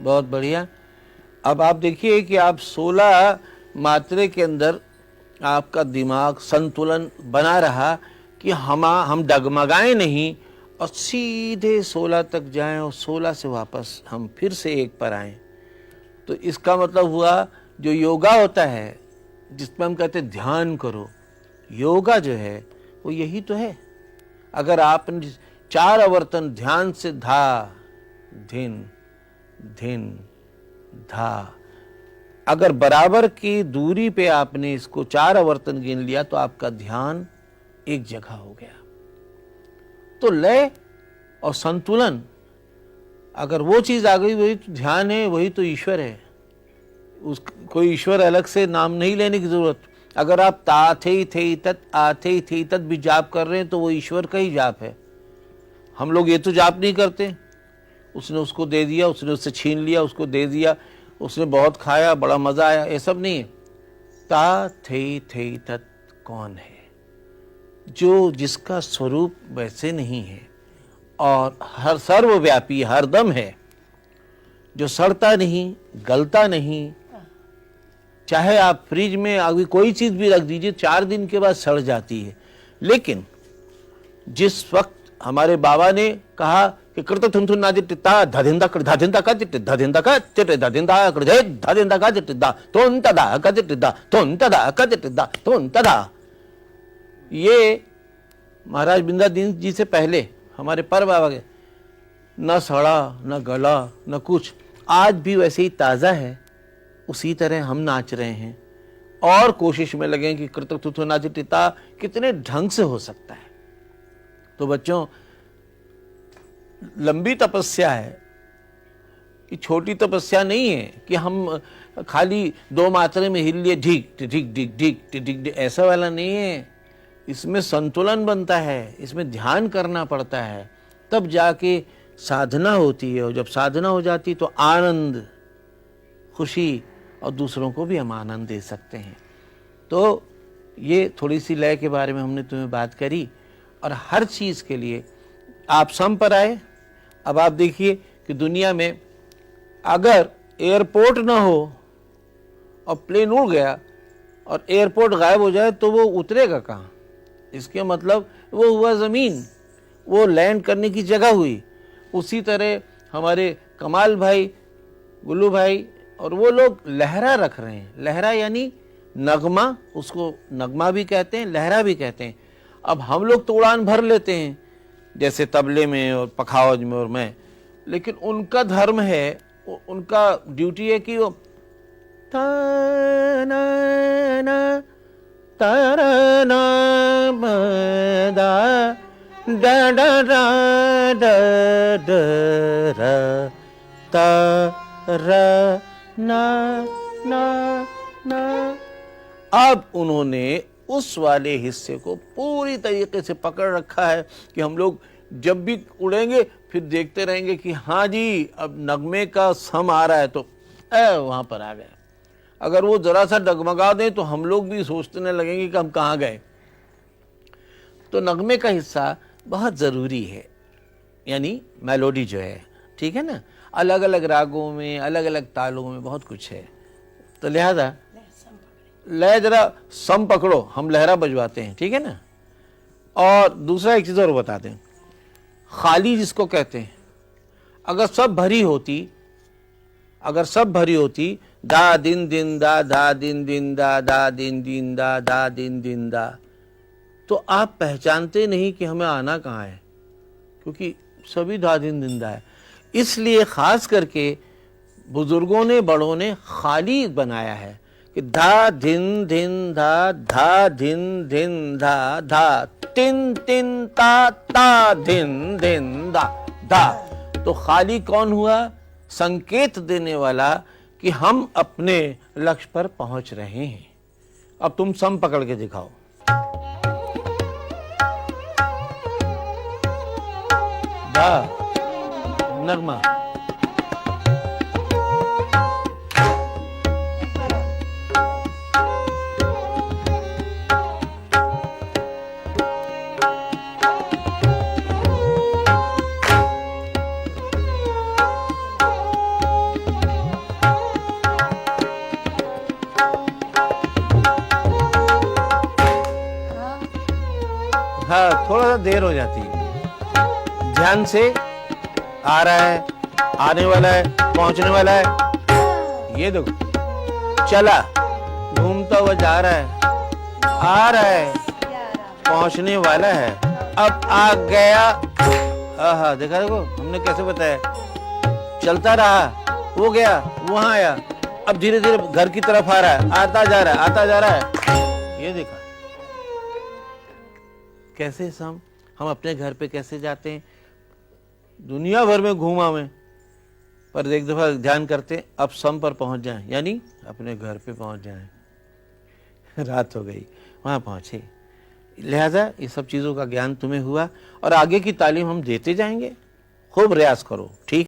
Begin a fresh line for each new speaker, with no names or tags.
बहुत बढ़िया। अब आप देखिए कि आप 16 मात्रे के अंदर आपका दिमाग संतुलन बना रहा कि हम डगमगाएं नहीं और सीधे 16 तक जाएं और 16 से वापस हम फिर से 1 पर आएं। तो इसका मतलब हुआ जो योगा होता है, जिसमें हम कहते हैं ध्यान करो, योगा जो है वो यही तो है। अगर आपने 4 आवर्तन ध्यान से धा धिन धिन धा, अगर बराबर की दूरी पे आपने इसको 4 आवर्तन गिन लिया तो आपका ध्यान एक जगह हो गया। तो लय और संतुलन, अगर वो चीज आ गई, वही तो ध्यान है, वही तो ईश्वर है। उस कोई ईश्वर अलग से नाम नहीं लेने की जरूरत। अगर आप ता थे तत् आथे थे तत् भी जाप कर रहे हैं तो वो ईश्वर का ही जाप है। हम लोग ये तो जाप नहीं करते, उसने उसको दे दिया, उसने उससे छीन लिया, उसको दे दिया, उसने बहुत खाया, बड़ा मजा आया, ये सब नहीं है। ता थे तत् कौन है? जो जिसका स्वरूप वैसे नहीं है और हर सर्वव्यापी हरदम है, जो सड़ता नहीं, गलता नहीं। चाहे आप फ्रिज में अभी कोई चीज भी रख दीजिए, 4 दिन के बाद सड़ जाती है। लेकिन जिस वक्त हमारे बाबा ने कहा कि कृत थुन ना जिट्टा धधिंदा धधिंदा का जिट धधिंदा का चिट धधिंदा कर धधिंदा का जिट्टा तोन तदा का जिट्टा तोन तदा का जिट्टा तोन तदा, ये महाराज बिंदादीन जी से पहले हमारे पर बाबा के, न सड़ा न गला न कुछ, आज भी वैसे ही ताज़ा है। उसी तरह हम नाच रहे हैं और कोशिश में लगे कि कृतकृत नाचिता कितने ढंग से हो सकता है। तो बच्चों, लंबी तपस्या है, ये छोटी तपस्या नहीं है कि हम खाली 2 मात्रे में हिल लिए ढीक ढीक ढीक ढीक ढीक, ऐसा वाला नहीं है। इसमें संतुलन बनता है, इसमें ध्यान करना पड़ता है, तब जाके साधना होती है। और जब साधना हो जाती तो आनंद, खुशी, और दूसरों को भी हम आनंद दे सकते हैं। तो ये थोड़ी सी लय के बारे में हमने तुम्हें बात करी। और हर चीज़ के लिए आप सम पर आए। अब आप देखिए कि दुनिया में अगर एयरपोर्ट ना हो और प्लेन उड़ गया और एयरपोर्ट गायब हो जाए तो वो उतरेगा कहाँ? इसके मतलब वो हुआ ज़मीन, वो लैंड करने की जगह हुई। उसी तरह हमारे कमाल भाई, गुल्लू भाई और वो लोग लहरा रख रहे हैं। लहरा यानी नगमा, उसको नगमा भी कहते हैं, लहरा भी कहते हैं। अब हम लोग तो उड़ान भर लेते हैं जैसे तबले में और पखावज में और मैं, लेकिन उनका धर्म है, उनका ड्यूटी है कि वो अब उन्होंने उस वाले हिस्से को पूरी तरीके से पकड़ रखा है कि हम लोग जब भी उड़ेंगे फिर देखते रहेंगे कि हाँ जी अब नगमे का सम आ रहा है तो वहां पर आ गए। अगर वो जरा सा डगमगा दें तो हम लोग भी सोचने लगेंगे कि हम कहाँ गए। तो नगमे का हिस्सा बहुत ज़रूरी है, यानी मेलोडी जो है, ठीक है ना। अलग अलग रागों में, अलग अलग तालों में बहुत कुछ है। तो लिहाजा लय जरा सम पकड़ो, हम लहरा बजवाते हैं, ठीक है ना। और दूसरा एक चीज़ और बताते हैं, खाली जिसको कहते हैं, अगर सब भरी होती, अगर सब भरी होती, दा दिन दिन दा दा दिन दिन दा दा दिन दिन दा दा दिन दिन दा, तो आप पहचानते नहीं कि हमें आना कहाँ है, क्योंकि सभी दा दिन दिन दा है। इसलिए खास करके बुजुर्गों ने, बड़ों ने खाली बनाया है कि धा धिन धिन धा, धा धिन धिन धा, धा तिन तिन ता, ता धिन धिन धा, धा। तो खाली कौन हुआ? संकेत देने वाला कि हम अपने लक्ष्य पर पहुंच रहे हैं। अब तुम सम पकड़ के दिखाओ। धा नगमा, सा देर हो जाती है। ध्यान से आ रहा है, आने वाला है, पहुंचने वाला है, ये देखो चला, घूमता हुआ जा रहा है, आ रहा है, पहुंचने वाला है, अब आ गया। आहा, देखा देखो हमने कैसे बताया, चलता रहा, हो गया, वहां आया, अब धीरे धीरे घर की तरफ आ रहा है, आता जा रहा है, आता जा रहा है, ये देखा। कैसे हम अपने घर पे कैसे जाते हैं, दुनिया भर में घूमा में, पर एक दफा ध्यान करते अब सम पर पहुंच जाएं, यानी अपने घर पे पहुंच जाएं। रात हो गई, वहां पहुंचे। लिहाजा ये सब चीजों का ज्ञान तुम्हें हुआ और आगे की तालीम हम देते जाएंगे। खूब प्रयास करो, ठीक।